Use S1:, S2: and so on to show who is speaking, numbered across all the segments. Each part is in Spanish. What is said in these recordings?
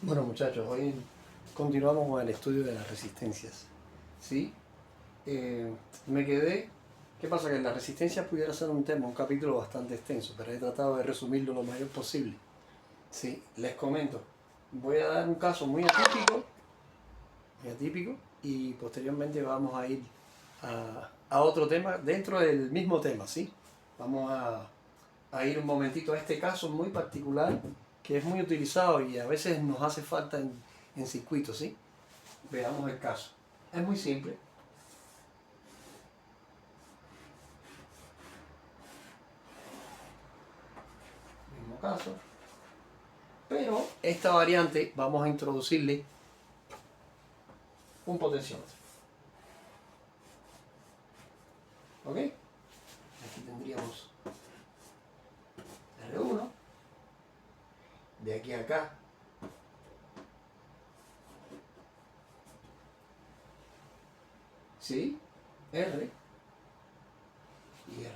S1: Bueno muchachos, hoy continuamos con el estudio de las resistencias. ¿Sí? Me quedé... ¿Qué pasa? Que la resistencia pudiera ser un tema, un capítulo bastante extenso, pero he tratado de resumirlo lo mayor posible. Sí, les comento. Voy a dar un caso muy atípico, y posteriormente vamos a ir a otro tema dentro del mismo tema, ¿sí? Vamos a ir un momentito a este caso muy particular que es muy utilizado y a veces nos hace falta en circuitos, ¿sí? Veamos el caso. Es muy simple, mismo caso, pero esta variante vamos a introducirle un potenciómetro. ¿Ok? Aquí tendríamos R1, de aquí a acá, ¿sí? R y R2.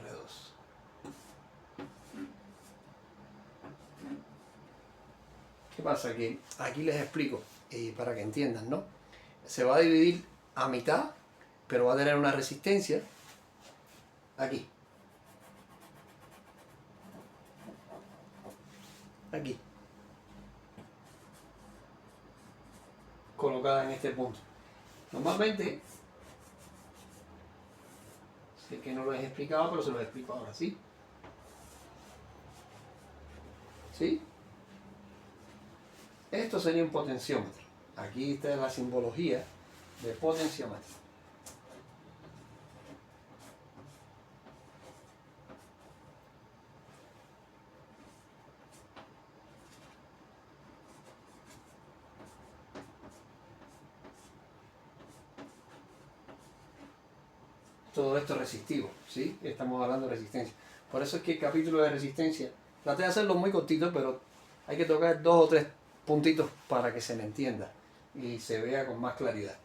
S1: ¿Qué pasa? Que aquí les explico, para que entiendan, ¿no? Se va a dividir a mitad, pero va a tener una resistencia aquí. Aquí. Colocada en este punto. Normalmente, sé que no lo he explicado, pero se lo explico ahora, ¿sí? ¿Sí? Esto sería un potenciómetro. Aquí está la simbología de potenciómetro. Todo esto es resistivo, ¿sí? Estamos hablando de resistencia. Por eso es que el capítulo de resistencia, traté de hacerlo muy cortito, pero hay que tocar 2 o 3 puntitos para que se me entienda y se vea con más claridad.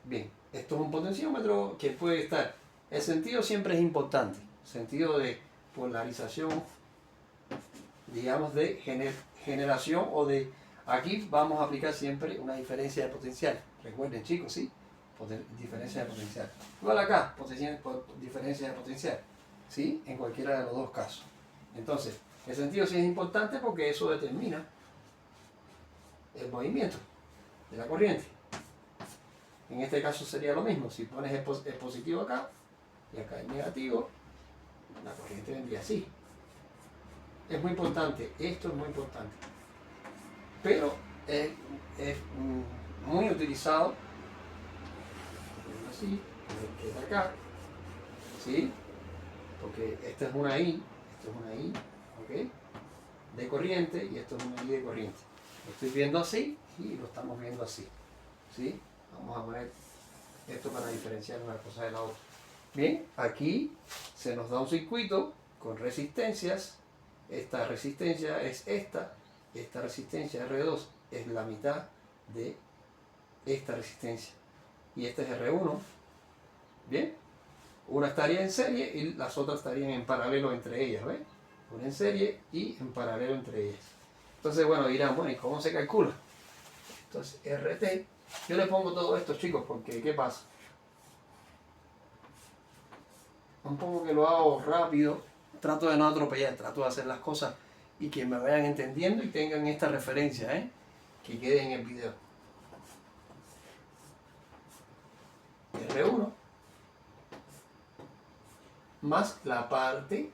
S1: Bien, esto es un potenciómetro que puede estar. El sentido siempre es importante. Sentido de polarización, digamos, de generación o de... Aquí vamos a aplicar siempre una diferencia de potencial. Recuerden, chicos, ¿sí? Diferencia de potencial. Igual acá, diferencia de potencial, ¿sí? En cualquiera de los dos casos. Entonces, el sentido sí es importante porque eso determina el movimiento de la corriente. En este caso sería lo mismo. Si pones el positivo acá y acá el negativo, la corriente vendría así. Es muy importante, esto es muy importante. Pero es muy utilizado, así, que es acá, ¿sí? Porque esta es una I, esto es una I, ¿ok? De corriente y esto es una I de corriente. Lo estoy viendo así y lo estamos viendo así, ¿sí? Vamos a poner esto para diferenciar una cosa de la otra. Bien, aquí se nos da un circuito con resistencias. Esta resistencia es esta resistencia R2 es la mitad de esta resistencia. Y este es R1. Bien, una estaría en serie y las otras estarían en paralelo entre ellas, ¿ves? Una en serie y en paralelo entre ellas. Entonces, bueno, dirán, bueno, ¿y cómo se calcula? Entonces, RT, yo le pongo todo esto, chicos, porque ¿qué pasa? Un poco que lo hago rápido, trato de no atropellar, trato de hacer las cosas y que me vayan entendiendo y tengan esta referencia, que quede en el video. R1 más la parte,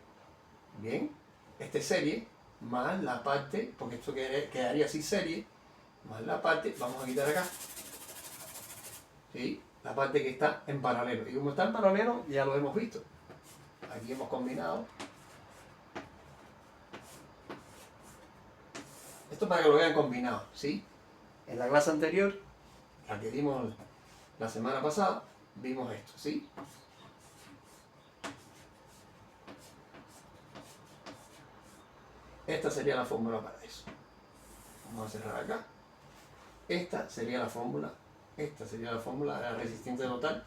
S1: bien, serie, más la parte, porque esto quedaría así serie, más la parte, vamos a quitar acá, ¿sí? La parte que está en paralelo. Y como está en paralelo, ya lo hemos visto. Aquí hemos combinado. Esto para que lo vean combinado, ¿sí? En la clase anterior, la que dimos la semana pasada, vimos esto, ¿sí? Esta sería la fórmula para eso. Vamos a cerrar acá. Esta sería la fórmula de la resistencia total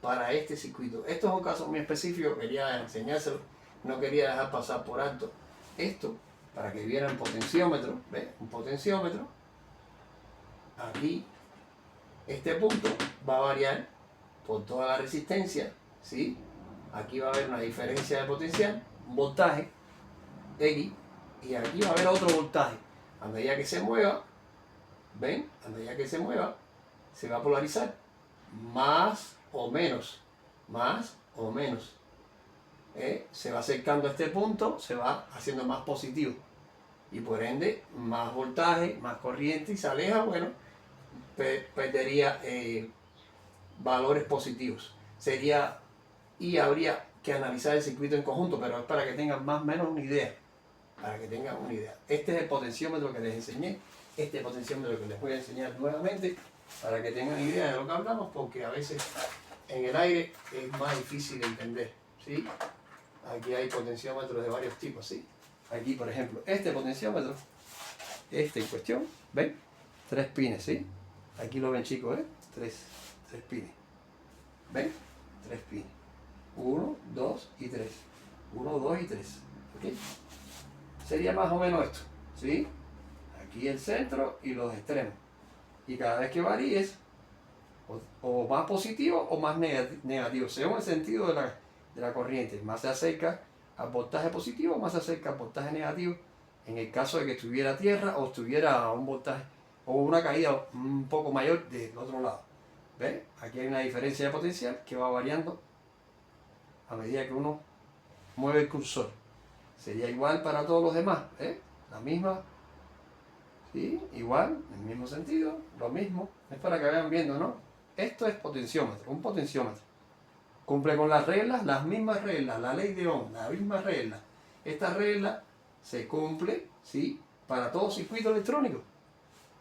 S1: para este circuito. Esto es un caso muy específico, quería enseñárselo, no quería dejar pasar por alto esto para que vieran potenciómetro, ¿ves? Un potenciómetro aquí este punto va a variar por toda la resistencia, ¿sí? Aquí va a haber una diferencia de potencial, un voltaje X, y aquí va a haber otro voltaje. A medida que se mueva, ¿ven? A medida que se mueva, se va a polarizar más o menos, más o menos. Se va acercando a este punto, se va haciendo más positivo. Y por ende, más voltaje, más corriente, y se aleja, bueno, perdería valores positivos. Sería, y habría que analizar el circuito en conjunto, pero es para que tengan más o menos una idea. Para que tengan una idea. Este es el potenciómetro que les enseñé. Este potenciómetro que les voy a enseñar nuevamente, para que tengan idea de lo que hablamos, porque a veces en el aire es más difícil de entender, ¿sí? Aquí hay potenciómetros de varios tipos, ¿sí? Aquí, por ejemplo, este potenciómetro, este en cuestión, ¿ven? 3 pines, ¿sí? Aquí lo ven, chicos, ¿eh? 3 pines. ¿Ven? 3 pines. 1, 2 y 3. 1, 2 y 3. ¿Ok? Sería más o menos esto, ¿sí? Aquí el centro y los extremos. Y cada vez que varíes, o más positivo o más negativo, según el sentido de la corriente. Más se acerca al voltaje positivo, más se acerca al voltaje negativo. En el caso de que estuviera tierra o estuviera a un voltaje o una caída un poco mayor del otro lado. ¿Ves? Aquí hay una diferencia de potencial que va variando a medida que uno mueve el cursor. Sería igual para todos los demás, ¿eh? La misma, ¿sí? Igual, en el mismo sentido, lo mismo. Es para que vayan viendo, ¿no? Esto es potenciómetro, un potenciómetro. Cumple con las reglas, las mismas reglas, la ley de Ohm, la misma regla. Esta regla se cumple, ¿sí? Para todo circuito electrónico.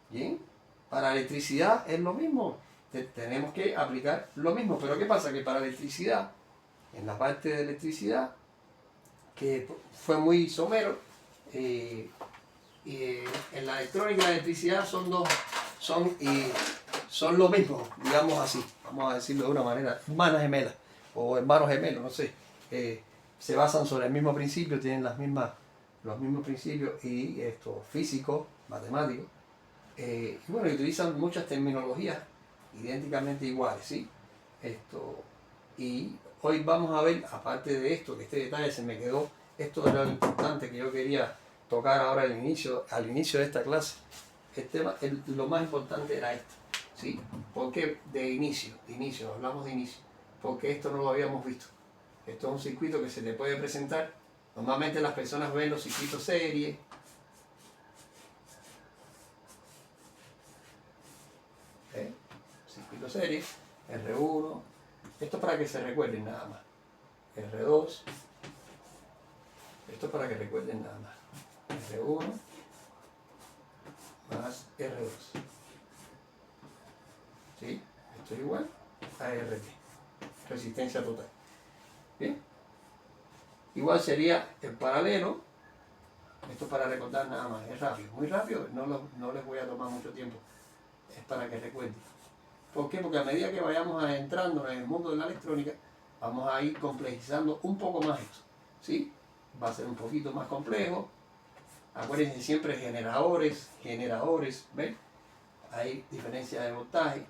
S1: ¿Bien? Para electricidad es lo mismo. Tenemos que aplicar lo mismo. Pero ¿qué pasa? Que para electricidad, en la parte de electricidad, que fue muy somero, en la electrónica y la electricidad son lo mismo, digamos así, vamos a decirlo de una manera, hermanas gemelas o hermanos gemelos, no sé, se basan sobre el mismo principio, tienen los mismos principios y físicos, matemáticos, y bueno, utilizan muchas terminologías idénticamente iguales, ¿sí? Y hoy vamos a ver, aparte de esto, que este detalle se me quedó, esto era lo importante que yo quería tocar ahora al inicio de esta clase. Lo más importante era esto, ¿sí? Porque de inicio, hablamos de inicio, porque esto no lo habíamos visto. Esto es un circuito que se le puede presentar. Normalmente las personas ven los circuitos serie, circuito serie, R1, esto es para que se recuerden nada más, R2, esto es para que recuerden nada más, R1 más R2, ¿sí? Esto es igual a RT, resistencia total. ¿Bien? Igual sería el paralelo, esto es para recordar nada más, es rápido, muy rápido, no les voy a tomar mucho tiempo, es para que recuerden. ¿Por qué? Porque a medida que vayamos entrando en el mundo de la electrónica, vamos a ir complejizando un poco más esto, ¿sí? Va a ser un poquito más complejo. Acuérdense siempre generadores, ¿ven? Hay diferencia de voltaje.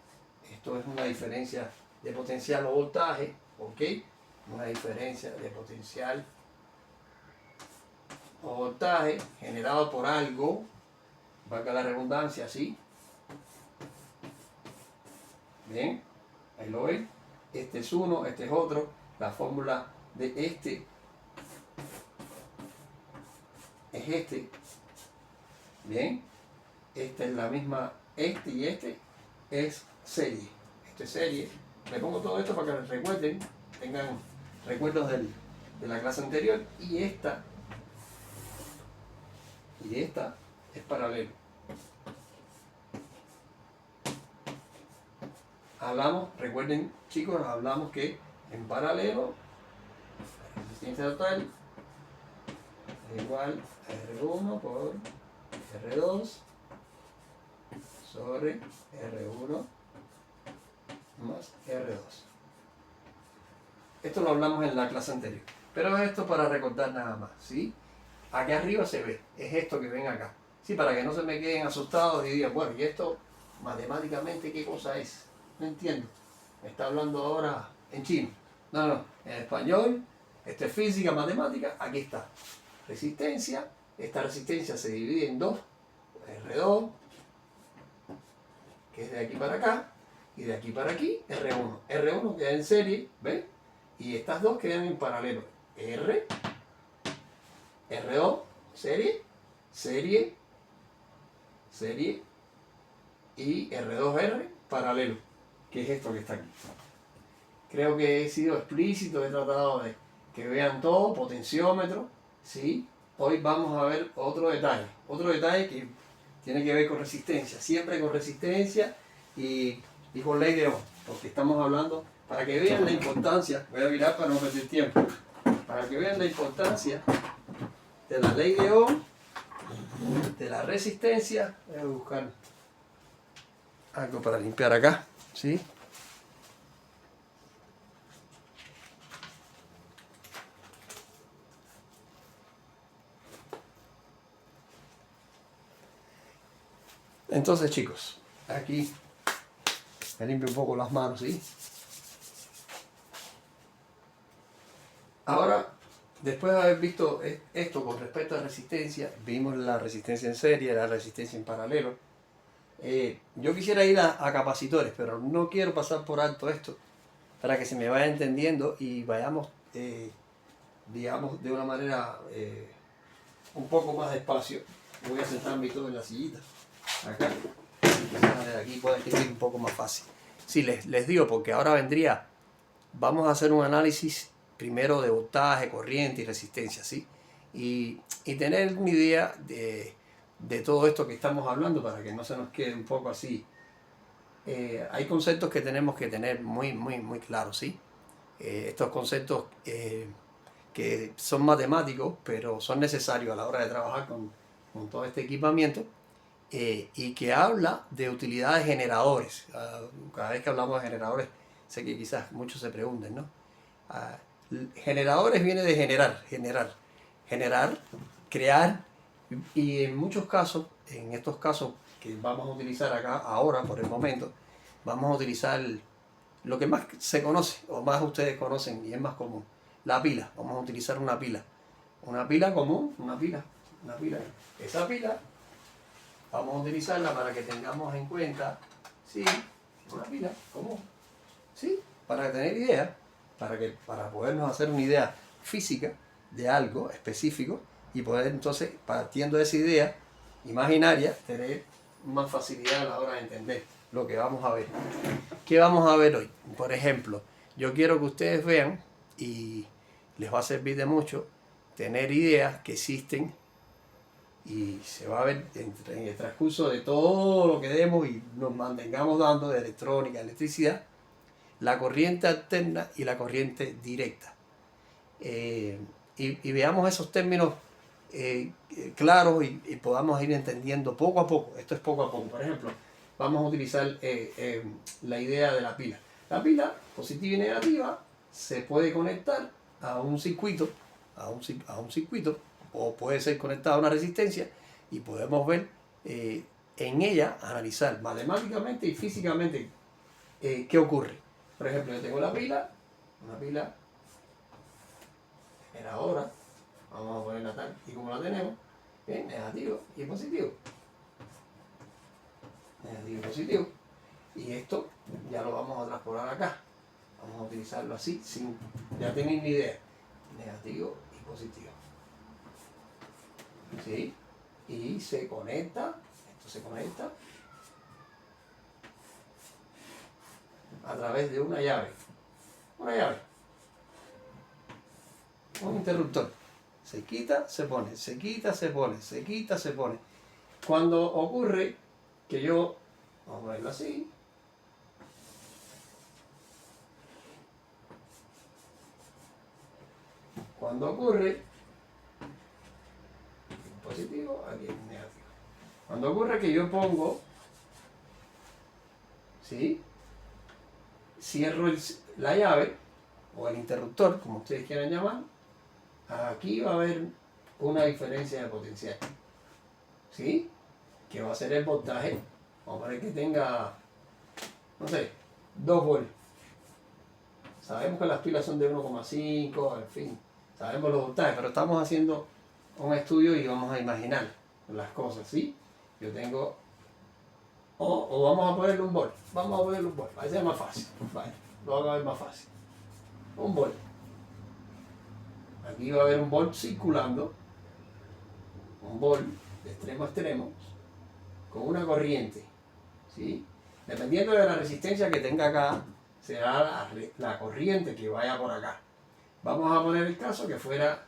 S1: Esto es una diferencia de potencial o voltaje, ¿ok? Una diferencia de potencial o voltaje generado por algo, valga la redundancia, ¿sí? Bien, ahí lo ven. Este es uno, este es otro. La fórmula de este es este. Bien, esta es la misma, este y este es serie. Esto es serie. Le pongo todo esto para que recuerden, tengan recuerdos de la clase anterior. Y esta es paralelo. Hablamos, recuerden chicos, hablamos que en paralelo la resistencia total es igual a R1 por R2 sobre R1 más R2. Esto lo hablamos en la clase anterior, pero esto para recordar nada más, ¿sí? Aquí arriba se ve, es esto que ven acá, ¿sí? Para que no se me queden asustados y digan, bueno, ¿y esto matemáticamente qué cosa es. No entiendo. Me está hablando ahora en chino. No, no, en español, esto es física, matemática, aquí está. Resistencia, esta resistencia se divide en dos, R2, que es de aquí para acá, y de aquí para aquí, R1. R1 queda en serie, ¿ven? Y estas dos quedan en paralelo. R2, serie, serie, serie, y R2R, paralelo, que es esto que está aquí. Creo que he sido explícito, he tratado de que vean todo, potenciómetro, ¿sí? Hoy vamos a ver otro detalle que tiene que ver con resistencia, siempre con resistencia y con ley de Ohm, porque estamos hablando, para que vean la importancia, voy a mirar para no perder tiempo, para que vean la importancia de la ley de Ohm, de la resistencia. Voy a buscar algo para limpiar acá, ¿sí? Entonces, chicos, aquí me limpio un poco las manos, ¿sí? Ahora, después de haber visto esto con respecto a resistencia, vimos la resistencia en serie, la resistencia en paralelo. Yo quisiera ir a capacitores, pero no quiero pasar por alto esto para que se me vaya entendiendo y vayamos, digamos, de una manera un poco más despacio. Voy a sentarme todo en la sillita, acá. De esa manera aquí puede escribir un poco más fácil. Sí, les digo, porque ahora vendría, vamos a hacer un análisis primero de voltaje, corriente y resistencia, ¿sí? Y tener una idea de todo esto que estamos hablando para que no se nos quede un poco así. Hay conceptos que tenemos que tener muy claros, ¿sí? Estos conceptos que son matemáticos, pero son necesarios a la hora de trabajar con todo este equipamiento. Y que habla de utilidades de generadores. Cada vez que hablamos de generadores, sé que quizás muchos se pregunten, ¿no? Generadores viene de generar, crear, y en muchos casos, en estos casos que vamos a utilizar acá ahora por el momento, vamos a utilizar lo que más se conoce, o más ustedes conocen y es más común, la pila. Vamos a utilizar una pila común, una pila. Esa pila vamos a utilizarla para que tengamos en cuenta, sí, una pila común, sí, para tener idea, para podernos hacer una idea física de algo específico y poder entonces, partiendo de esa idea imaginaria, tener más facilidad a la hora de entender lo que vamos a ver. ¿Qué vamos a ver hoy? Por ejemplo, yo quiero que ustedes vean, y les va a servir de mucho, tener ideas que existen. Y se va a ver en el transcurso de todo lo que demos y nos mantengamos dando de electrónica, electricidad, la corriente alterna y la corriente directa. Y veamos esos términos claros y podamos ir entendiendo poco a poco. Esto es poco a poco. Por ejemplo, vamos a utilizar la idea de la pila. La pila, positiva y negativa, se puede conectar a un circuito, o puede ser conectada a una resistencia y podemos ver en ella, analizar matemáticamente y físicamente qué ocurre. Por ejemplo, yo tengo una pila era ahora, vamos a ponerla tal y como la tenemos, ¿bien? Negativo y positivo. Negativo y positivo. Y esto ya lo vamos a transportar acá. Vamos a utilizarlo así, ya tienen ni idea. Negativo y positivo. ¿Sí? Y se conecta, esto se conecta a través de una llave, un interruptor. Se quita, se pone, se quita, se pone, se quita, se pone. Cuando ocurre que yo, vamos a verlo así, cuando ocurre positivo, aquí es negativo. Cuando ocurre que yo pongo, ¿sí? Cierro la llave o el interruptor, como ustedes quieran llamar, aquí va a haber una diferencia de potencial, ¿sí? Que va a ser el voltaje Vamos a poner que tenga, no sé, 2 volts. Sabemos que las pilas son de 1,5, en fin, sabemos los voltajes, pero estamos haciendo un estudio y vamos a imaginar las cosas, ¿sí? Yo tengo, o vamos a ponerle un volt, vamos a ponerle un volt, va a ser más fácil, vale, lo vamos a ver más fácil. Un volt. Aquí va a haber un volt circulando, un volt de extremo a extremo, con una corriente, ¿sí? Dependiendo de la resistencia que tenga acá, será la corriente que vaya por acá. Vamos a poner el caso que fuera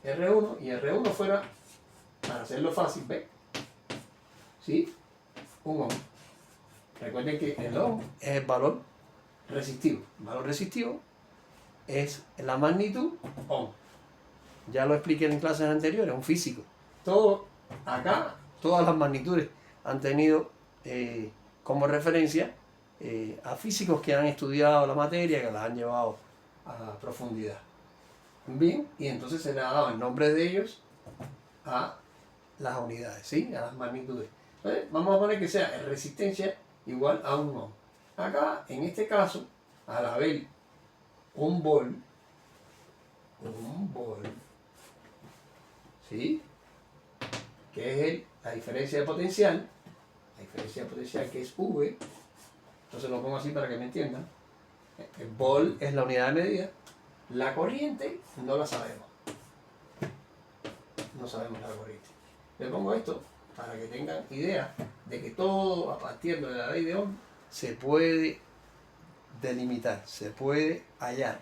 S1: R1 y R1 fuera, para hacerlo fácil, ¿ves? ¿Sí? Un ohm. Recuerden que el ohm es el valor resistivo. El valor resistivo es la magnitud ohm. Ya lo expliqué en clases anteriores, un físico. Todo acá, todas las magnitudes han tenido como referencia a físicos que han estudiado la materia, que las han llevado a profundidad. Bien, y entonces se le ha dado el nombre de ellos a las unidades, ¿sí? A las magnitudes. Entonces, vamos a poner que sea resistencia igual a un ohm. Acá, en este caso, al haber un volt, ¿sí? Que es la diferencia de potencial, que es V, entonces lo pongo así para que me entiendan. El volt es la unidad de medida, la corriente no la sabemos. No sabemos la corriente. Le pongo esto para que tengan idea de que todo a partir de la ley de Ohm se puede delimitar, se puede hallar.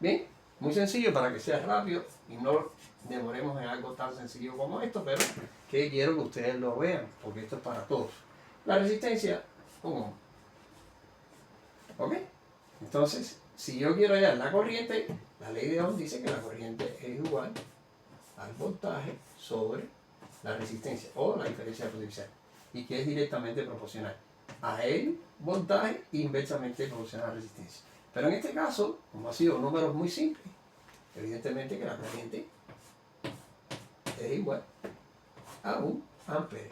S1: Bien, muy sencillo para que sea rápido y no demoremos en algo tan sencillo como esto, pero que quiero que ustedes lo vean, porque esto es para todos. La resistencia, un ohm. ¿Ok? Entonces, si yo quiero hallar la corriente, la ley de Ohm dice que la corriente es igual al voltaje sobre la resistencia o la diferencia de potencial, y que es directamente proporcional a el voltaje inversamente proporcional a la resistencia. Pero en este caso, como ha sido números muy simples, evidentemente que la corriente es igual a un ampere.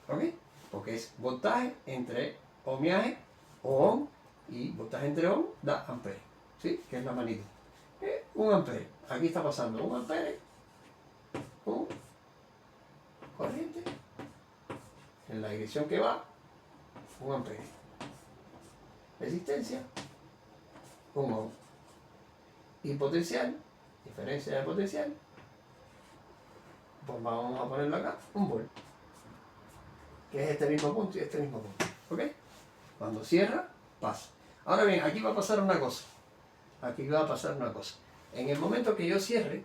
S1: ¿Ok? Porque es voltaje entre ohmiaje o ohm, y voltaje entre ohm da ampere, ¿sí? Que es la magnitud. Un ampere. Aquí está pasando un ampere, un corriente en la dirección que va, un ampere. Resistencia, un ohm. Y potencial, diferencia de potencial, pues vamos a ponerlo acá, un volt. Que es este mismo punto y este mismo punto. ¿Ok? Cuando cierra, pasa. Ahora bien, aquí va a pasar una cosa. Aquí va a pasar una cosa. En el momento que yo cierre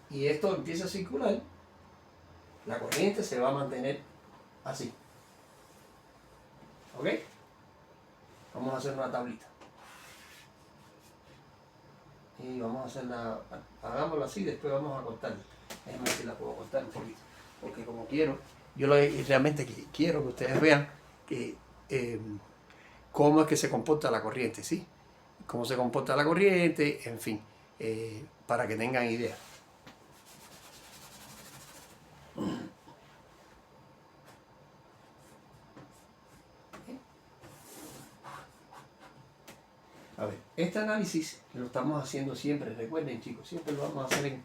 S1: y esto empiece a circular, la corriente se va a mantener así. ¿Ok? Vamos a hacer una tablita. Y vamos a hacerla, hagámosla así, después vamos a cortarla. Déjenme ver si la puedo cortar un poquito. Porque como quiero, realmente quiero que ustedes vean que, cómo es que se comporta la corriente, ¿sí? Cómo se comporta la corriente, en fin, para que tengan idea. A ver, este análisis lo estamos haciendo siempre, recuerden chicos, siempre lo vamos a hacer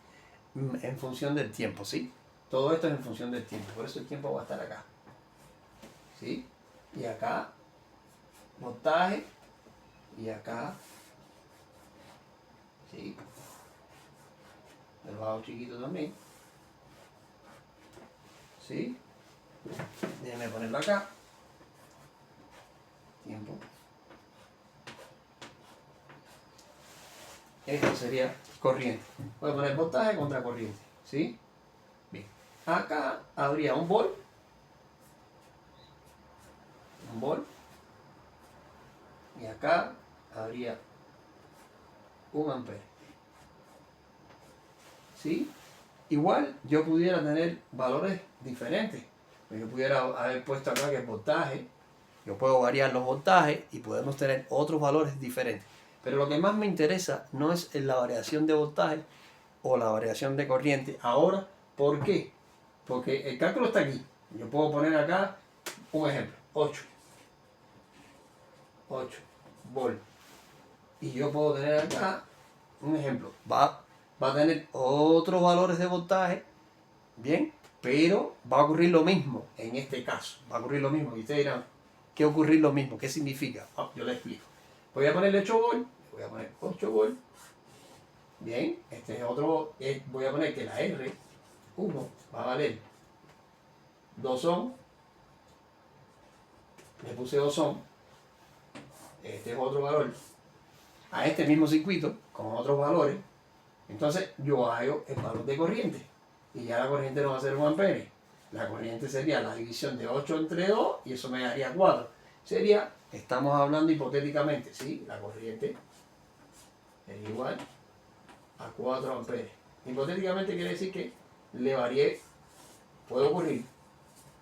S1: en función del tiempo, ¿sí? Todo esto es en función del tiempo, por eso el tiempo va a estar acá, ¿sí? Y acá, voltaje, y acá, ¿sí? El bajo chiquito también, ¿sí? Déjenme ponerlo acá, tiempo. Esto sería corriente. Voy a poner voltaje contra corriente, ¿sí? Bien. Acá habría un volt, y acá habría un ampere, ¿sí? Igual yo pudiera tener valores diferentes. Yo pudiera haber puesto acá que el voltaje, yo puedo variar los voltajes y podemos tener otros valores diferentes. Pero lo que más me interesa no es la variación de voltaje o la variación de corriente. Ahora, ¿por qué? Porque el cálculo está aquí, Yo puedo poner acá un ejemplo, 8 volt. Y yo puedo tener acá un ejemplo, va a tener otros valores de voltaje, bien, pero va a ocurrir lo mismo en este caso, va a ocurrir lo mismo. Y ustedes dirán, ¿qué ocurrir lo mismo? ¿Qué significa? Yo les explico. Voy a ponerle 8 volt, voy a poner 8 volt, bien, este es otro, voy a poner que la R1 va a valer 2 ohm, le puse 2 ohm, este es otro valor, a este mismo circuito, con otros valores, entonces yo hallo el valor de corriente, y ya la corriente no va a ser 1 ampere, la corriente sería la división de 8 entre 2, y eso me daría 4, sería, estamos hablando hipotéticamente, ¿sí? La corriente es igual a 4 amperes, hipotéticamente quiere decir que le varié, puede ocurrir,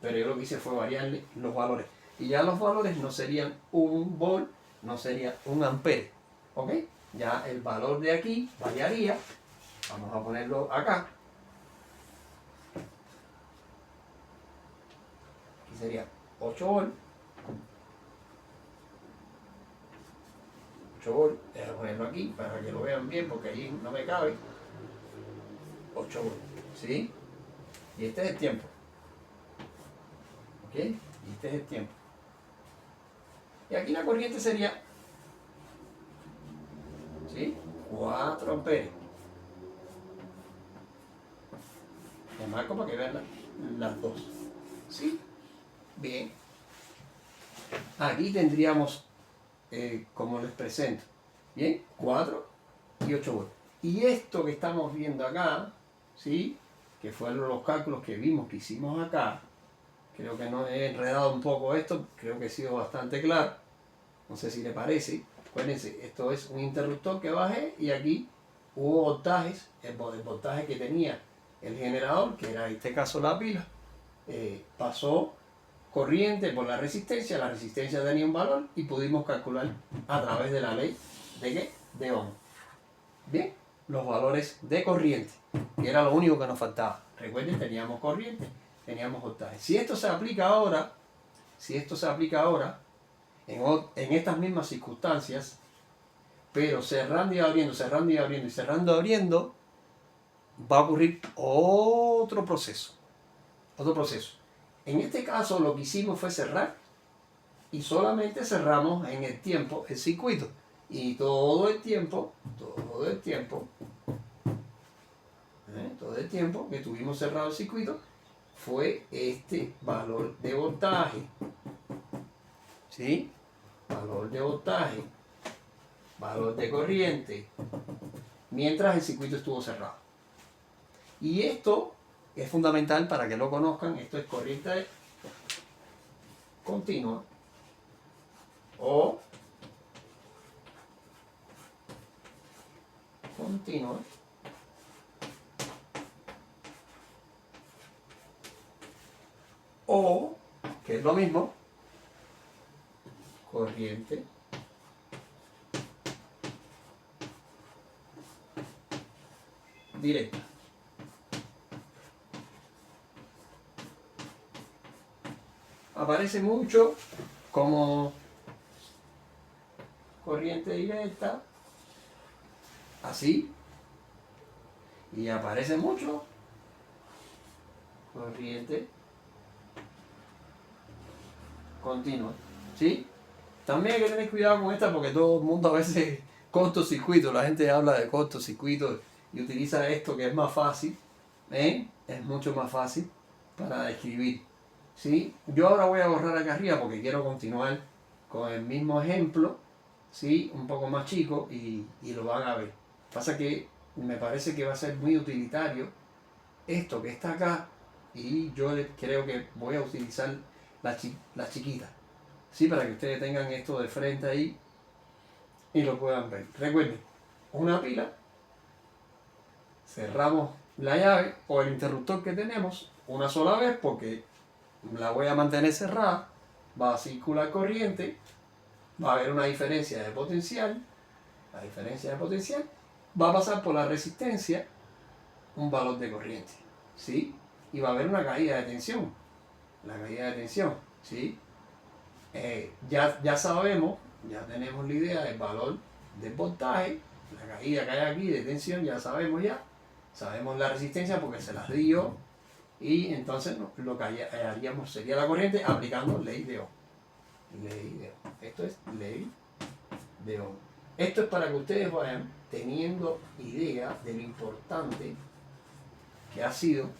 S1: pero yo lo que hice fue variarle los valores, y ya los valores no serían 1 volt, no sería 1 ampere, ¿ok? Ya el valor de aquí variaría, vamos a ponerlo acá, aquí sería 8 volt, 8 volt, voy a ponerlo aquí para que lo vean bien porque ahí no me cabe, 8 volt, ¿sí? Y este es el tiempo, ¿ok? Y este es el tiempo. Y aquí la corriente sería, ¿sí? 4 amperes. Le marco para que vean las dos. ¿Sí? Bien. Aquí tendríamos, como les presento, ¿bien? 4 y 8 volts. Y esto que estamos viendo acá, ¿sí? Que fueron los cálculos que vimos, que hicimos acá, creo que no he enredado un poco esto, creo que he sido bastante claro. No sé si le parece. Acuérdense, esto es un interruptor que bajé y aquí hubo voltajes, el voltaje que tenía el generador, que era en este caso la pila, pasó corriente por la resistencia tenía un valor y pudimos calcular a través de la ley de ¿qué? De Ohm. Bien, los valores de corriente, que era lo único que nos faltaba. Recuerden, teníamos corriente, teníamos voltaje. Si esto se aplica ahora, en estas mismas circunstancias, pero cerrando y abriendo, cerrando y abriendo y cerrando y abriendo, va a ocurrir otro proceso. En este caso lo que hicimos fue cerrar y solamente cerramos en el tiempo el circuito. Y todo el tiempo que tuvimos cerrado el circuito fue este valor de voltaje. ¿Sí? Valor de voltaje, valor de corriente, mientras el circuito estuvo cerrado. Y esto es fundamental para que lo conozcan. Esto es corriente continua o continua o, que es lo mismo, corriente directa. Aparece mucho como corriente directa, así, y aparece mucho corriente continua, ¿sí? También hay que tener cuidado con esta porque todo el mundo a veces cortocircuito, la gente habla de cortocircuito y utiliza esto que es más fácil, es mucho más fácil para describir, ¿sí? Yo ahora voy a borrar acá arriba porque quiero continuar con el mismo ejemplo, ¿sí? Un poco más chico y lo van a ver. Pasa que me parece que va a ser muy utilitario esto que está acá y yo creo que voy a utilizar la chiquita, ¿sí? Para que ustedes tengan esto de frente ahí y lo puedan ver. Recuerden, una pila, cerramos la llave o el interruptor que tenemos una sola vez porque la voy a mantener cerrada, va a circular corriente, va a haber una diferencia de potencial, la diferencia de potencial va a pasar por la resistencia un valor de corriente, ¿sí? Y va a haber una caída de tensión. la caída de tensión, ¿sí? Ya sabemos, ya tenemos la idea del valor del voltaje, la caída que hay aquí de tensión, ya sabemos ya. Sabemos la resistencia porque se las dio y entonces lo que haríamos sería la corriente aplicando ley de Ohm. Ley de Ohm. Esto es ley de Ohm. Esto es para que ustedes vayan teniendo idea de lo importante que ha sido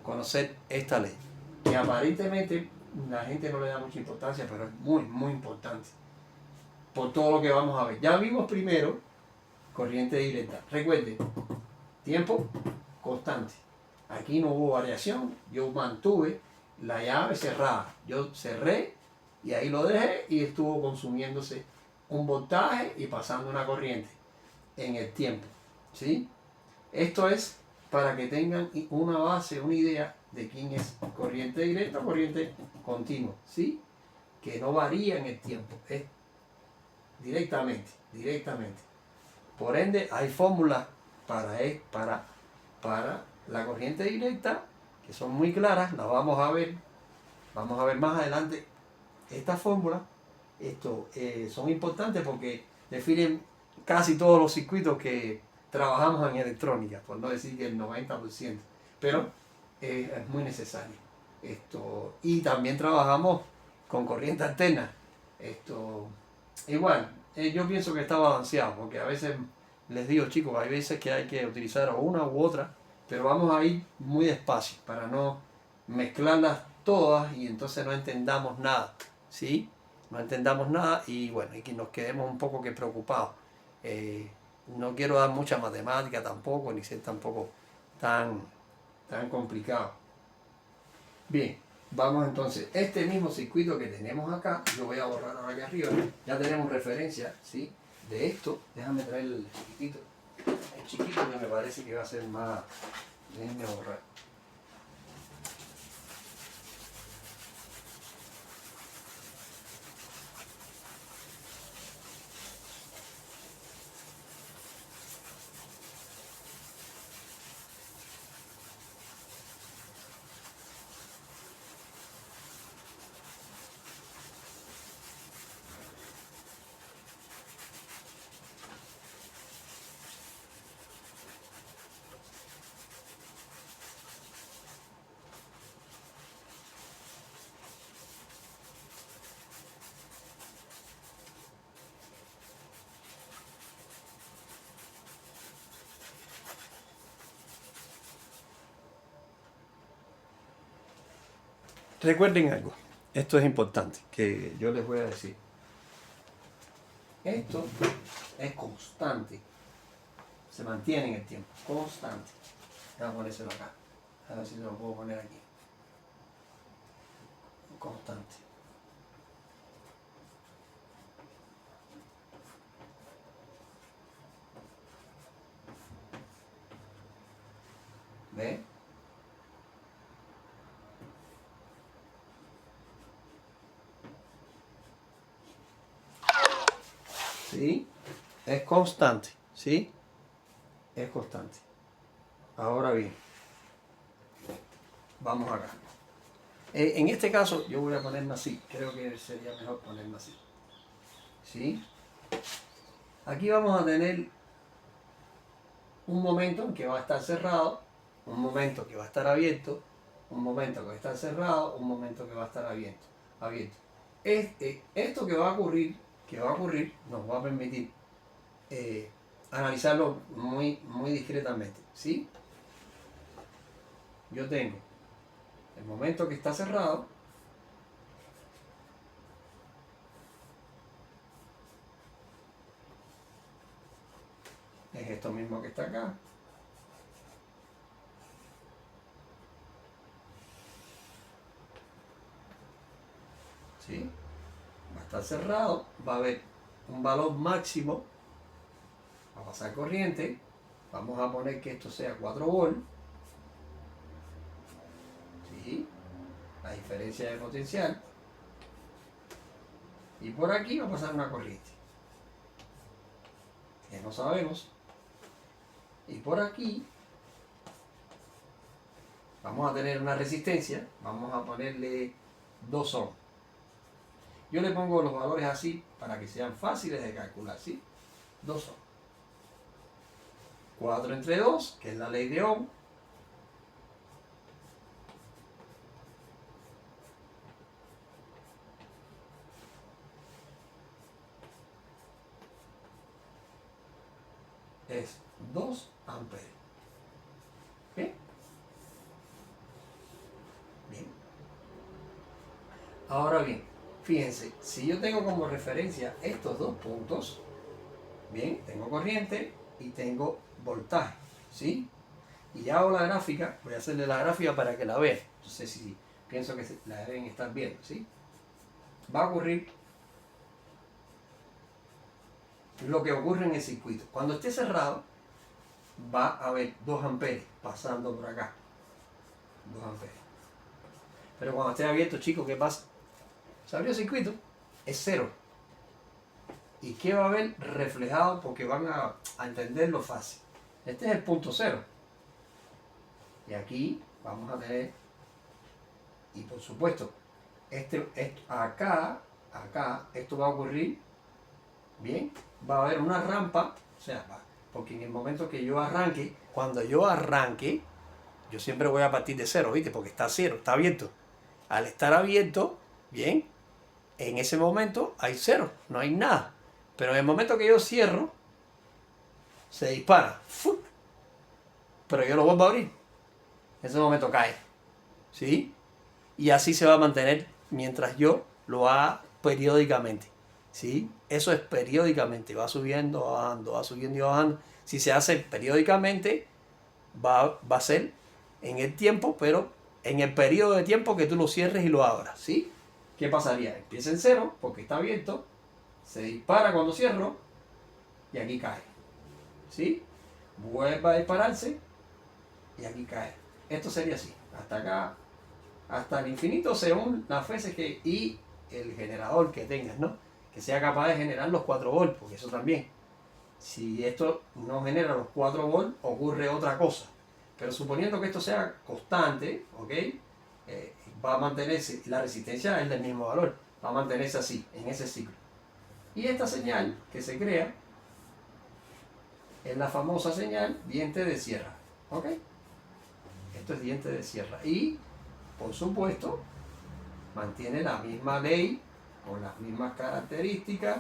S1: conocer esta ley. Que aparentemente la gente no le da mucha importancia, pero es muy, muy importante. Por todo lo que vamos a ver. Ya vimos primero corriente directa. Recuerden, tiempo constante. Aquí no hubo variación. Yo mantuve la llave cerrada. Yo cerré y ahí lo dejé y estuvo consumiéndose un voltaje y pasando una corriente en el tiempo. ¿Sí? Esto es para que tengan una base, una idea de quién es corriente directa o corriente continua. ¿Sí? Que no varía en el tiempo. Es directamente. Por ende, hay fórmulas para la corriente directa que son muy claras, las vamos a ver más adelante. Estas fórmulas son importantes porque definen casi todos los circuitos que trabajamos en electrónica, por no decir que el 90%, pero es muy necesario. Y también trabajamos con corriente alterna. Igual, yo pienso que está balanceado, porque a veces les digo, chicos, hay veces que hay que utilizar una u otra, pero vamos a ir muy despacio para no mezclarlas todas y entonces no entendamos nada, ¿sí? No entendamos nada y bueno, y que nos quedemos un poco que preocupados. No quiero dar mucha matemática tampoco, ni ser tampoco tan complicado. Bien, vamos entonces, este mismo circuito que tenemos acá, lo voy a borrar ahora aquí arriba, ya tenemos referencia, ¿sí? De esto. Déjame traer el chiquito que me parece que va a ser más, déjenme borrar. Recuerden algo, esto es importante, que yo les voy a decir. Esto es constante, se mantiene en el tiempo, constante. Voy a ponérselo acá, a ver si lo puedo poner aquí. Constante. ¿Ve? ¿Sí? Es constante, ¿sí? Es constante. Ahora bien, vamos acá. En este caso yo voy a ponerme así, creo que sería mejor ponerme así. ¿Sí? Aquí vamos a tener un momento en que va a estar cerrado, un momento que va a estar abierto, un momento que va a estar cerrado, un momento que va a estar abierto. Esto que va a ocurrir, nos va a permitir analizarlo muy, muy discretamente. ¿Sí? Yo tengo el momento que está cerrado, es esto mismo que está acá. ¿Sí? Va a estar cerrado, va a haber un valor máximo, va a pasar corriente, vamos a poner que esto sea 4 volts, ¿sí? La diferencia de potencial, y por aquí va a pasar una corriente, que no sabemos, y por aquí vamos a tener una resistencia, vamos a ponerle 2 ohms. Yo le pongo los valores así para que sean fáciles de calcular, ¿sí? 2 ohms. 4 entre 2, que es la ley de Ohm. Es 2 amperes. ¿Bien? Bien. Ahora bien, fíjense, si yo tengo como referencia estos dos puntos, bien, tengo corriente y tengo voltaje, ¿sí? Y ya hago la gráfica, voy a hacerle la gráfica para que la vean. No sé si pienso que la deben estar viendo, ¿sí? Va a ocurrir lo que ocurre en el circuito. Cuando esté cerrado, va a haber 2 amperes pasando por acá. 2 amperes. Pero cuando esté abierto, chicos, ¿qué pasa? Se abrió el circuito, es 0. ¿Y qué va a haber reflejado? Porque van a entenderlo fácil. Este es el punto 0. Y aquí vamos a tener, y por supuesto, acá, esto va a ocurrir, bien, va a haber una rampa, o sea, porque en el momento que yo arranque, cuando yo arranque, yo siempre voy a partir de 0, ¿viste? Porque está 0, está abierto. Al estar abierto, bien, en ese momento hay 0, no hay nada. Pero en el momento que yo cierro, se dispara. ¡Fu! Pero yo lo vuelvo a abrir. En ese momento cae. ¿Sí? Y así se va a mantener mientras yo lo haga periódicamente. ¿Sí? Eso es periódicamente. Va subiendo, bajando, va subiendo y bajando. Si se hace periódicamente, va a ser en el tiempo, pero en el periodo de tiempo que tú lo cierres y lo abras. ¿Sí? ¿Qué pasaría? Empieza en 0 porque está abierto. Se dispara cuando cierro y aquí cae. ¿Sí? Vuelve a dispararse y aquí cae. Esto sería así, hasta acá, hasta el infinito según las veces que y el generador que tengas, ¿no? Que sea capaz de generar los 4 volts, porque eso también. Si esto no genera los 4 volts, ocurre otra cosa. Pero suponiendo que esto sea constante, ¿ok? Va a mantenerse, la resistencia es del mismo valor, va a mantenerse así, en ese ciclo. Y esta señal que se crea es la famosa señal diente de sierra, ¿ok? Esto es diente de sierra. Y, por supuesto, mantiene la misma ley, con las mismas características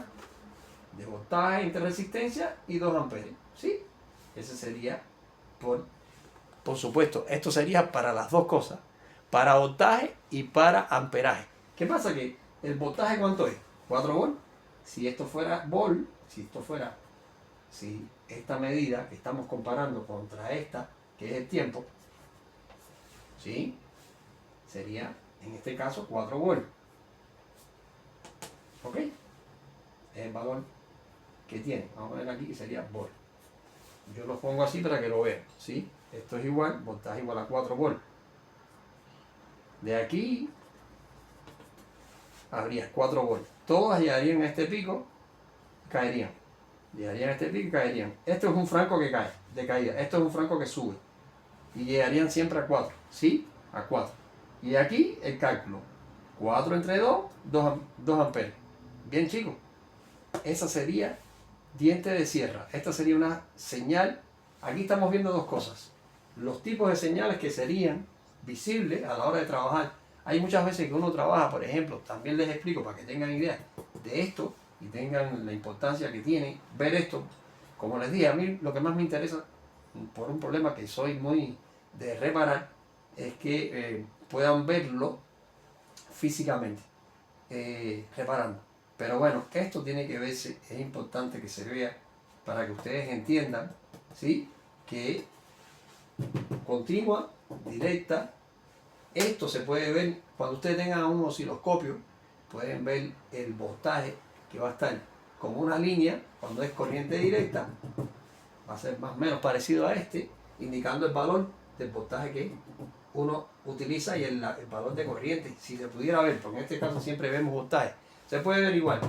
S1: de voltaje, interresistencia y 2 amperes. ¿Sí? Ese sería, por supuesto, esto sería para las dos cosas, para voltaje y para amperaje. ¿Qué pasa? Que el voltaje, ¿cuánto es? 4 volts. Si esto fuera volt, si esta medida que estamos comparando contra esta, que es el tiempo, ¿sí? Sería, en este caso, 4 volts. ¿Ok? Es el valor que tiene. Vamos a poner aquí que sería volt. Yo lo pongo así para que lo vean, ¿sí? Esto es igual, voltaje igual a 4 volts. De aquí habría 4 volts. Todas llegarían a este pico, caerían. Llegarían a este pico y caerían. Esto es un franco que cae, de caída. Esto es un franco que sube. Y llegarían siempre a 4, ¿sí? A 4. Y aquí el cálculo. 4 entre 2, 2 amperes. Bien, chicos. Esa sería diente de sierra. Esta sería una señal. Aquí estamos viendo dos cosas. Los tipos de señales que serían visibles a la hora de trabajar. Hay muchas veces que uno trabaja, por ejemplo, también les explico para que tengan idea de esto y tengan la importancia que tiene ver esto. Como les dije, a mí lo que más me interesa, por un problema que soy muy de reparar, es que puedan verlo físicamente, reparando. Pero bueno, esto tiene que verse, es importante que se vea para que ustedes entiendan, ¿sí? Que continua, directa. Esto se puede ver cuando ustedes tengan un osciloscopio, pueden ver el voltaje que va a estar como una línea cuando es corriente directa, va a ser más o menos parecido a este, indicando el valor del voltaje que uno utiliza y el valor de corriente, si se pudiera ver, porque en este caso siempre vemos voltaje. Se puede ver igual,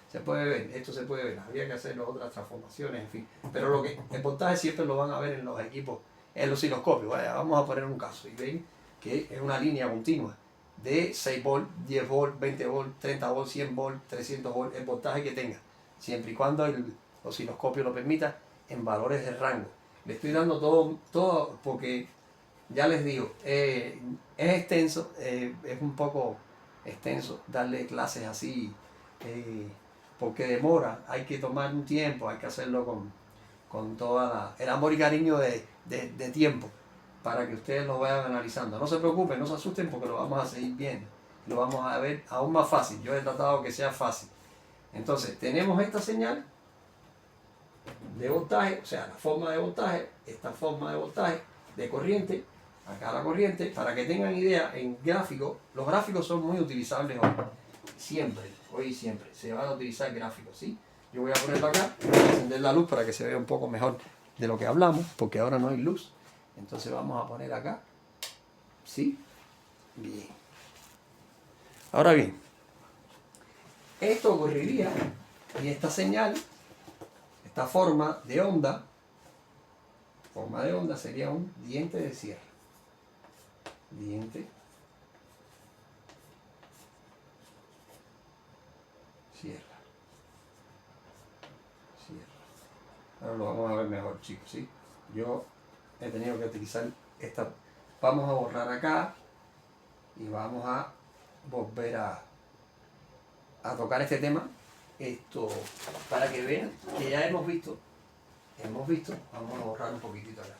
S1: se puede ver, esto se puede ver, habría que hacer otras transformaciones, en fin. Pero el voltaje siempre lo van a ver en los equipos, en los osciloscopios. Vaya, vamos a poner un caso y ven que es una línea continua. de 6 volt, 10 volt, 20 volt, 30 volt, 100 volt, 300 volt, el voltaje que tenga, siempre y cuando el osciloscopio lo permita, en valores de rango. Le estoy dando todo porque ya les digo, es extenso, es un poco extenso darle clases así, porque demora, hay que tomar un tiempo, hay que hacerlo con toda el amor y cariño de tiempo, para que ustedes lo vayan analizando. No se preocupen, no se asusten porque lo vamos a seguir viendo, lo vamos a ver aún más fácil. Yo he tratado que sea fácil. Entonces, tenemos esta señal de voltaje, o sea, la forma de voltaje, esta forma de voltaje, de corriente, acá la corriente, para que tengan idea, en gráficos, los gráficos son muy utilizables hoy y siempre, se van a utilizar gráficos, ¿sí? Yo voy a ponerlo acá, voy a encender la luz para que se vea un poco mejor de lo que hablamos, porque ahora no hay luz, entonces vamos a poner acá, ¿sí? Bien. Ahora bien, esto ocurriría y esta señal, esta forma de onda sería un diente de sierra. Diente, sierra. Ahora lo vamos a ver mejor, chicos, ¿sí? Yo he tenido que utilizar esta. Vamos a borrar acá y vamos a volver a tocar este tema. Esto, para que vean que ya hemos visto, vamos a borrar un poquitito acá.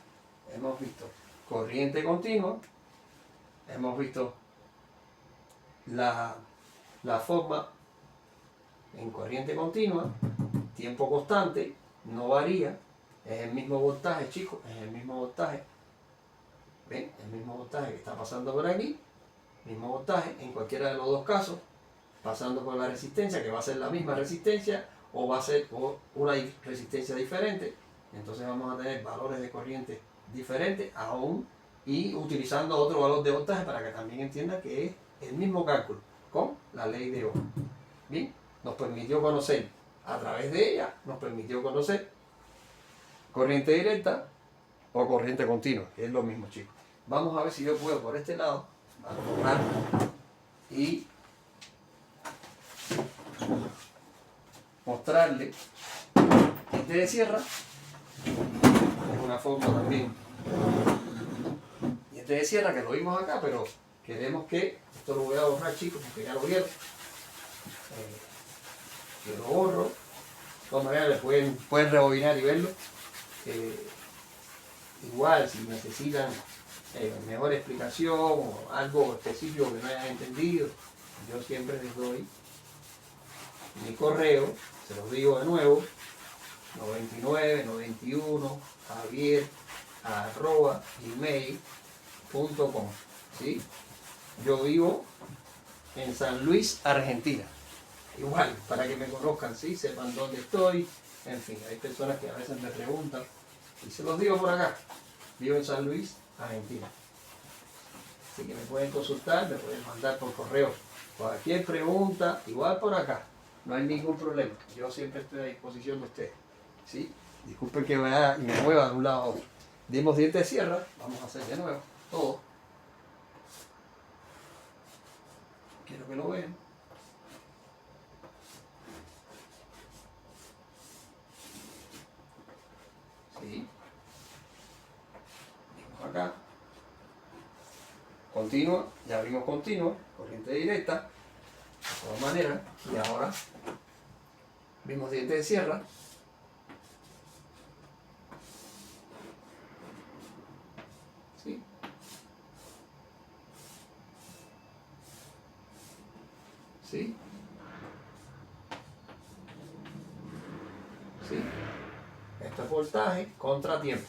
S1: Hemos visto corriente continua, hemos visto la forma en corriente continua, tiempo constante, no varía, es el mismo voltaje, chicos, es el mismo voltaje. ¿Ven? El mismo voltaje que está pasando por aquí, mismo voltaje en cualquiera de los dos casos, pasando por la resistencia, que va a ser la misma resistencia, o va a ser una resistencia diferente. Entonces vamos a tener valores de corriente diferentes aún, y utilizando otro valor de voltaje para que también entiendan que es el mismo cálculo con la ley de Ohm. Bien, nos permitió conocer, a través de ella, nos permitió conocer corriente directa o corriente continua, que es lo mismo, chicos. Vamos a ver si yo puedo por este lado borrar y mostrarle diente de sierra. Es una forma también diente de sierra que lo vimos acá, pero queremos que esto lo voy a borrar, chicos, porque ya lo vieron. Yo lo borro. De todas maneras, le pueden rebobinar y verlo. Igual, si necesitan mejor explicación o algo específico que no hayan entendido, yo siempre les doy mi correo, se los digo de nuevo, 9991javier@gmail.com, ¿sí? Yo vivo en San Luis, Argentina. Igual, para que me conozcan, ¿sí? Sepan dónde estoy. En fin, hay personas que a veces me preguntan y se los digo por acá. Vivo en San Luis, Argentina. Así que me pueden consultar, me pueden mandar por correo cualquier pregunta, igual por acá. No hay ningún problema. Yo siempre estoy a disposición de ustedes, ¿sí? Disculpen que vaya y me mueva de un lado a otro. Dimos diente de sierra, vamos a hacer de nuevo todo. Quiero que lo vean. ¿Sí? Dimos acá. Continua, ya vimos continua, corriente directa, de todas maneras, y ahora vimos diente de sierra. ¿Sí? ¿Sí? ¿Sí? Esto es voltaje contra tiempo.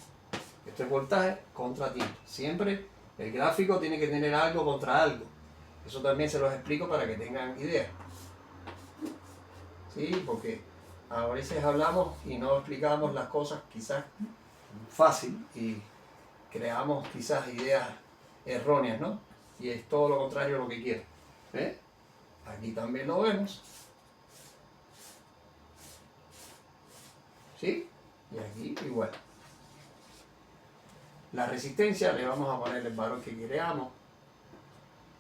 S1: Esto es voltaje contra tiempo. Siempre el gráfico tiene que tener algo contra algo. Eso también se los explico para que tengan idea. ¿Sí? Porque a veces hablamos y no explicamos las cosas quizás fácil y creamos quizás ideas erróneas, ¿no? Y es todo lo contrario a lo que quiero. ¿Eh? Aquí también lo vemos. ¿Sí? Y aquí igual. La resistencia le vamos a poner el valor que queramos.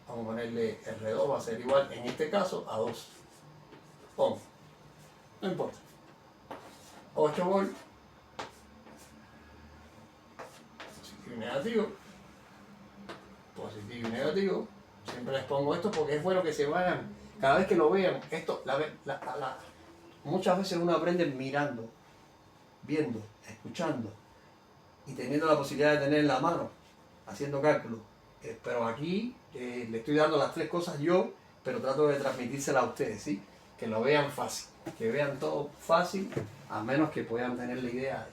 S1: vamos a ponerle R2, va a ser igual, en este caso, a 2 ohms. No importa. 8 volts, positivo y negativo, positivo y negativo. Siempre les pongo esto porque es bueno que se vayan, cada vez que lo vean, esto, muchas veces uno aprende mirando, viendo, escuchando y teniendo la posibilidad de tener en la mano, haciendo cálculos. Pero aquí le estoy dando las tres cosas yo, pero trato de transmitírselas a ustedes, ¿sí? Que lo vean fácil, que vean todo fácil, a menos que puedan tener la idea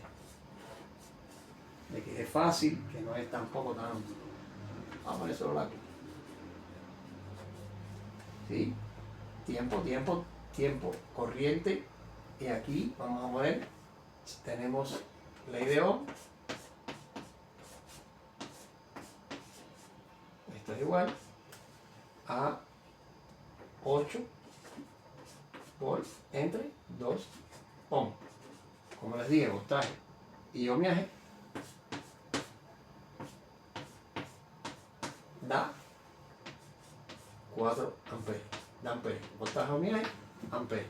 S1: de que es fácil, que no es tampoco tan... Vamos a poner solo la... ¿Sí? Tiempo, corriente, y aquí vamos a poner, tenemos ley de Ohm, esto es igual a 8 volts entre 2 ohms. Como les dije, voltaje y ohmiaje da 4 amperes. Da amperes. Voltaje, ohmiaje, amperes.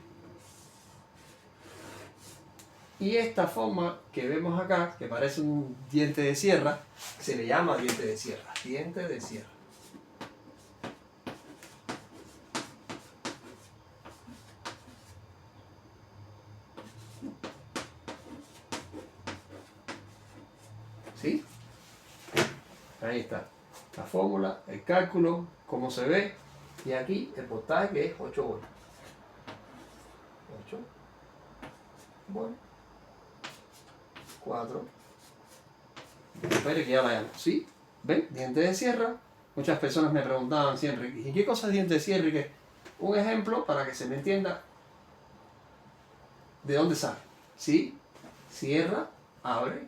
S1: Y esta forma que vemos acá, que parece un diente de sierra, se le llama diente de sierra. Diente de sierra. ¿Sí? Ahí está. La fórmula, el cálculo, cómo se ve. Y aquí el voltaje que es 8 volts. 8 volts. 4 amperes, que ya la llamo. ¿Sí? ¿Ven? Diente de sierra. Muchas personas me preguntaban siempre, ¿y qué cosa es diente de sierra? Y que un ejemplo para que se me entienda de dónde sale. ¿Sí? Cierra, abre,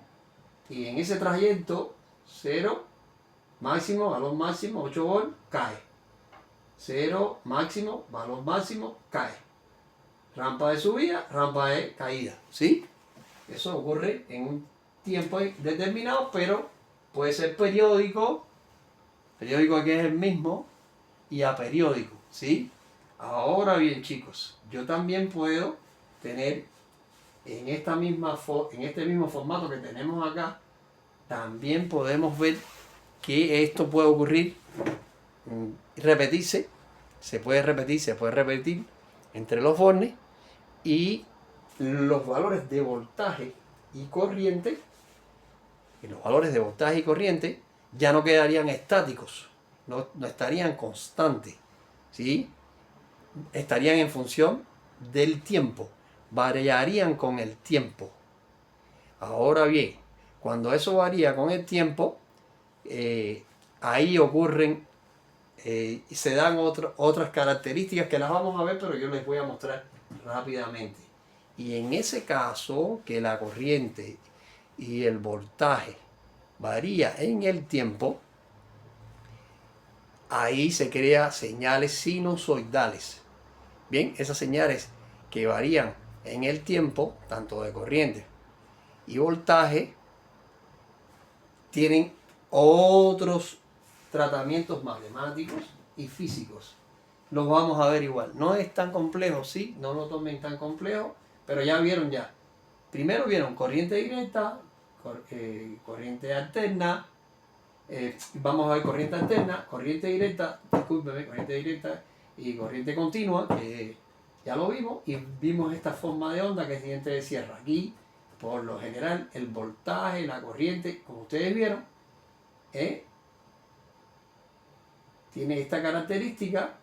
S1: y en ese trayecto 0, máximo, valor máximo, 8 volts, cae. 0, máximo, valor máximo, cae. Rampa de subida, rampa de caída. ¿Sí? Eso ocurre en un tiempo determinado, pero puede ser periódico que es el mismo, y aperiódico. ¿Sí? Ahora bien, chicos, yo también puedo tener en este mismo formato que tenemos acá, también podemos ver que esto puede ocurrir, repetirse, se puede repetir entre los bornes, y los valores de voltaje y corriente, ya no quedarían estáticos, no estarían constantes, ¿sí? Estarían en función del tiempo, variarían con el tiempo. Ahora bien, cuando eso varía con el tiempo, ahí ocurren y se dan otras características que las vamos a ver, pero yo les voy a mostrar rápidamente. Y en ese caso, que la corriente y el voltaje varía en el tiempo, ahí se crean señales sinusoidales. Bien, esas señales que varían en el tiempo, tanto de corriente y voltaje, tienen otros tratamientos matemáticos y físicos. Los vamos a ver igual. No es tan complejo, sí, no lo tomen tan complejo, pero ya vieron ya. Primero vieron corriente directa, corriente alterna, vamos a ver corriente alterna, corriente directa, corriente directa y corriente continua, que ya lo vimos, y vimos esta forma de onda que es diente de sierra. Aquí, por lo general, el voltaje, la corriente, como ustedes vieron, tiene esta característica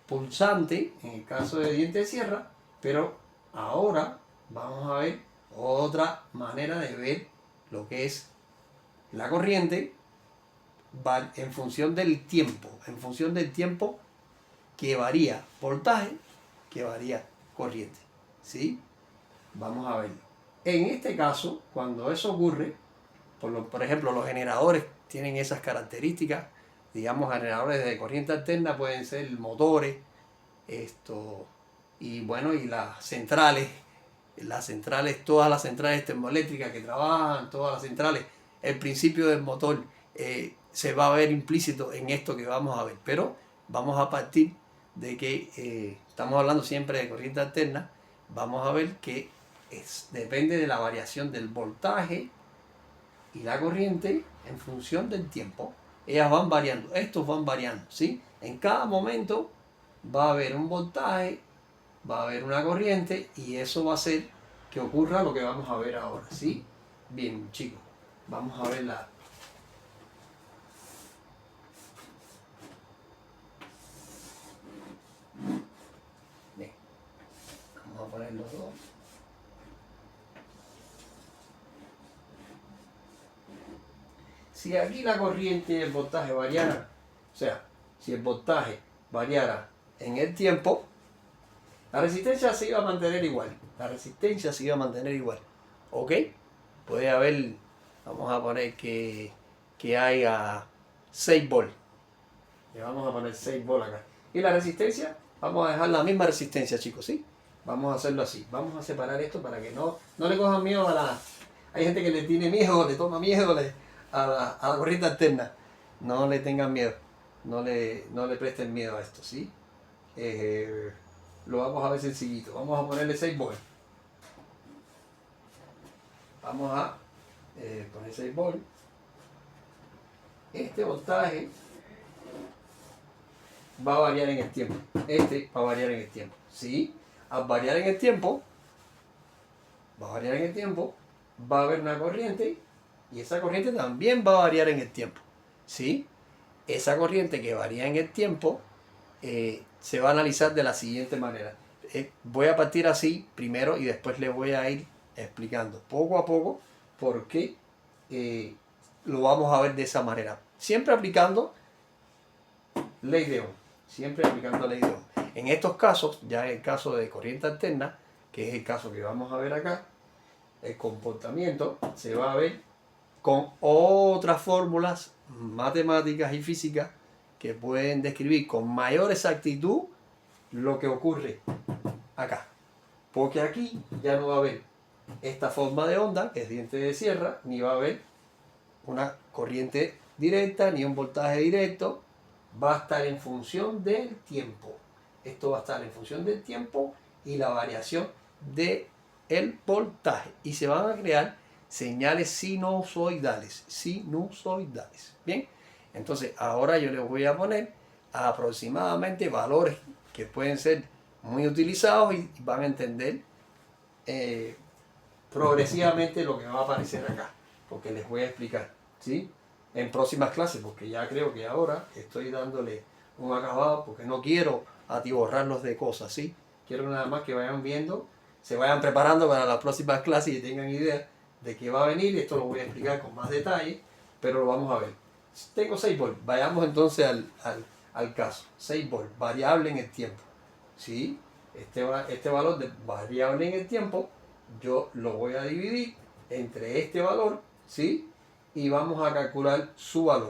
S1: pulsante, en el caso de diente de sierra, pero ahora vamos a ver otra manera de ver lo que es la corriente en función del tiempo que varía voltaje, que varía corriente. ¿Sí? Vamos a verlo. En este caso, cuando eso ocurre, por ejemplo, los generadores tienen esas características. Digamos, generadores de corriente alterna pueden ser motores, y bueno, y las centrales, todas las centrales termoeléctricas que trabajan, todas las centrales, el principio del motor se va a ver implícito en esto que vamos a ver. Pero vamos a partir de que estamos hablando siempre de corriente alterna. Vamos a ver que depende de la variación del voltaje y la corriente en función del tiempo. Ellas van variando, estos van variando, ¿sí? En cada momento va a haber un voltaje, va a haber una corriente y eso va a hacer que ocurra lo que vamos a ver ahora, ¿sí? Bien, chicos, vamos a ver la... Bien, vamos a poner los dos. Si aquí la corriente y el voltaje variaran, o sea, si el voltaje variara en el tiempo, la resistencia se iba a mantener igual. La resistencia se iba a mantener igual. ¿Ok? Puede haber, vamos a poner que haya 6 volts. Le vamos a poner 6 volts acá. Y la resistencia, vamos a dejar la misma resistencia, chicos, ¿sí? Vamos a hacerlo así. Vamos a separar esto para que no le cojan miedo a la... Hay gente que le tiene miedo, le toma miedo a la corriente alterna. No le tengan miedo. No le presten miedo a esto, ¿sí? Lo vamos a ver sencillito. Vamos a ponerle 6 volts. Vamos a poner 6 volts. Este voltaje va a variar en el tiempo. Este va a variar en el tiempo. ¿Sí? Al variar en el tiempo, va a haber una corriente y esa corriente también va a variar en el tiempo. ¿Sí? Esa corriente que varía en el tiempo se va a analizar de la siguiente manera. Voy a partir así primero y después les voy a ir explicando poco a poco por qué lo vamos a ver de esa manera. Siempre aplicando ley de Ohm. Siempre aplicando ley de Ohm. En estos casos, ya en el caso de corriente alterna, que es el caso que vamos a ver acá, el comportamiento se va a ver con otras fórmulas matemáticas y físicas que pueden describir con mayor exactitud lo que ocurre acá. Porque aquí ya no va a haber esta forma de onda, que es diente de sierra, ni va a haber una corriente directa, ni un voltaje directo. Va a estar en función del tiempo. Esto va a estar en función del tiempo y la variación del voltaje. Y se van a crear señales sinusoidales. Bien, entonces ahora yo les voy a poner aproximadamente valores que pueden ser muy utilizados y van a entender progresivamente lo que va a aparecer acá, porque les voy a explicar, ¿sí? En próximas clases, porque ya creo que ahora estoy dándole un acabado, porque no quiero atiborrarlos de cosas, ¿sí? Quiero nada más que vayan viendo, se vayan preparando para las próximas clases y tengan idea de qué va a venir. Esto lo voy a explicar con más detalle, pero lo vamos a ver. Tengo 6 volts, vayamos entonces al caso. 6 volts, variable en el tiempo, ¿sí? Este valor de variable en el tiempo, yo lo voy a dividir entre este valor, ¿sí? Y vamos a calcular su valor.